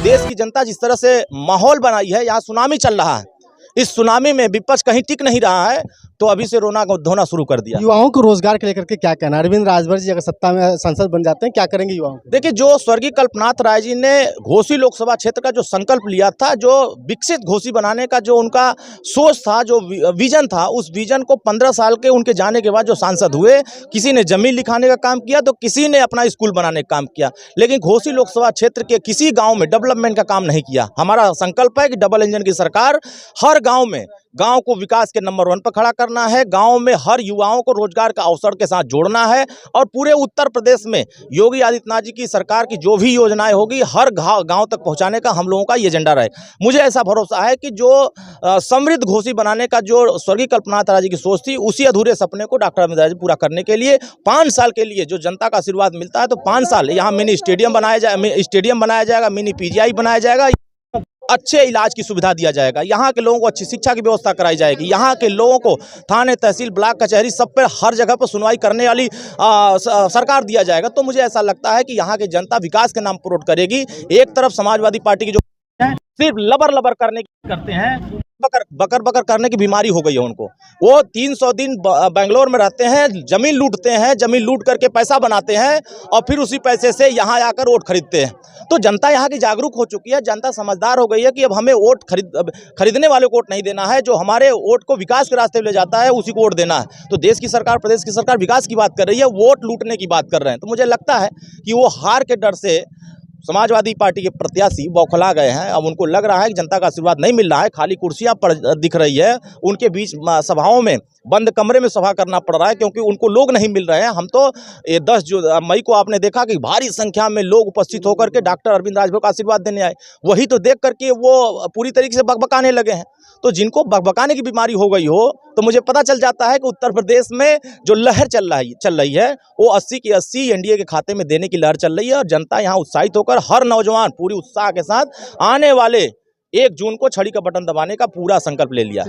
देश की जनता जिस तरह से माहौल बनाई है, यहाँ सुनामी चल रहा है। इस सुनामी में विपक्ष कहीं टिक नहीं रहा है, तो अभी से रोना धोना शुरू कर दिया। युवाओं को रोजगार के लेकर के क्या कहना? अरविंद राजभर जी अगर सत्ता में सांसद बन जाते हैं, क्या करेंगे युवाओं को? देखिए, जो स्वर्गीय कल्पनाथ राय जी ने घोसी लोकसभा क्षेत्र का जो संकल्प लिया था, जो विकसित घोसी बनाने का जो उनका सोच था, जो विजन था, उस विजन को 15 साल के उनके जाने के बाद जो सांसद हुए, किसी ने जमीन लिखाने का काम किया तो किसी ने अपना स्कूल बनाने का काम किया, लेकिन घोसी लोकसभा क्षेत्र के किसी गाँव में डेवलपमेंट का काम नहीं किया। हमारा संकल्प है कि डबल इंजन की सरकार हर गाँव में, गांव को विकास के नंबर 1 पर खड़ा करना है, गांव में हर युवाओं को रोजगार का अवसर के साथ जोड़ना है, और पूरे उत्तर प्रदेश में योगी आदित्यनाथ जी की सरकार की जो भी योजनाएं होगी हर गांव तक पहुंचाने का हम लोगों का ये एजेंडा रहे। मुझे ऐसा भरोसा है कि जो समृद्ध घोसी बनाने का जो स्वर्गीय कल्पनाथ राय जी की सोच थी, उसी अधूरे सपने को डॉक्टर अरविंद राय जी पूरा करने के लिए 5 साल के लिए जो जनता का आशीर्वाद मिलता है, तो 5 साल यहाँ मिनी स्टेडियम बनाया जाएगा, मिनी PGI बनाया जाएगा, अच्छे इलाज की सुविधा दिया जाएगा, यहाँ के लोगों को अच्छी शिक्षा की व्यवस्था कराई जाएगी, यहाँ के लोगों को थाने, तहसील, ब्लॉक, कचहरी सब पे हर जगह पर सुनवाई करने वाली सरकार दिया जाएगा। तो मुझे ऐसा लगता है कि यहाँ की जनता विकास के नाम पर वोट करेगी। एक तरफ समाजवादी पार्टी की जो सिर्फ लबर करने की करते हैं, बकर करने की बीमारी हो गई है उनको। वो 300 दिन बेंगलोर में रहते हैं, जमीन लूटते हैं, जमीन लूट करके पैसा बनाते हैं और फिर उसी पैसे से यहाँ आकर वोट खरीदते हैं। तो जनता यहाँ की जागरूक हो चुकी है, जनता समझदार हो गई है कि अब हमें वोट खरीदने वाले को वोट नहीं देना है, जो हमारे वोट को विकास के रास्ते ले जाता है उसी को वोट देना है। तो देश की सरकार, प्रदेश की सरकार विकास की बात कर रही है, वोट लूटने की बात कर रहे हैं। तो मुझे लगता है कि वो हार के डर से समाजवादी पार्टी के प्रत्याशी बौखला गए हैं। अब उनको लग रहा है कि जनता का आशीर्वाद नहीं मिल रहा है, खाली कुर्सियां पर दिख रही है, उनके बीच सभाओं में बंद कमरे में सभा करना पड़ रहा है, क्योंकि उनको लोग नहीं मिल रहे हैं। हम तो 10 मई को आपने देखा कि भारी संख्या में लोग उपस्थित होकर के डॉक्टर अरविंद राजभर का आशीर्वाद देने आए, वही तो देख करके वो पूरी तरीके से बकबकाने लगे हैं। तो जिनको बकबकाने की बीमारी हो गई हो, तो मुझे पता चल जाता है कि उत्तर प्रदेश में जो लहर चल रही है वो 80 की 80 एनडीए के खाते में देने की लहर चल रही है, और जनता यहाँ उत्साहित होकर हर नौजवान पूरी उत्साह के साथ आने वाले 1 जून को छड़ी का बटन दबाने का पूरा संकल्प ले लिया।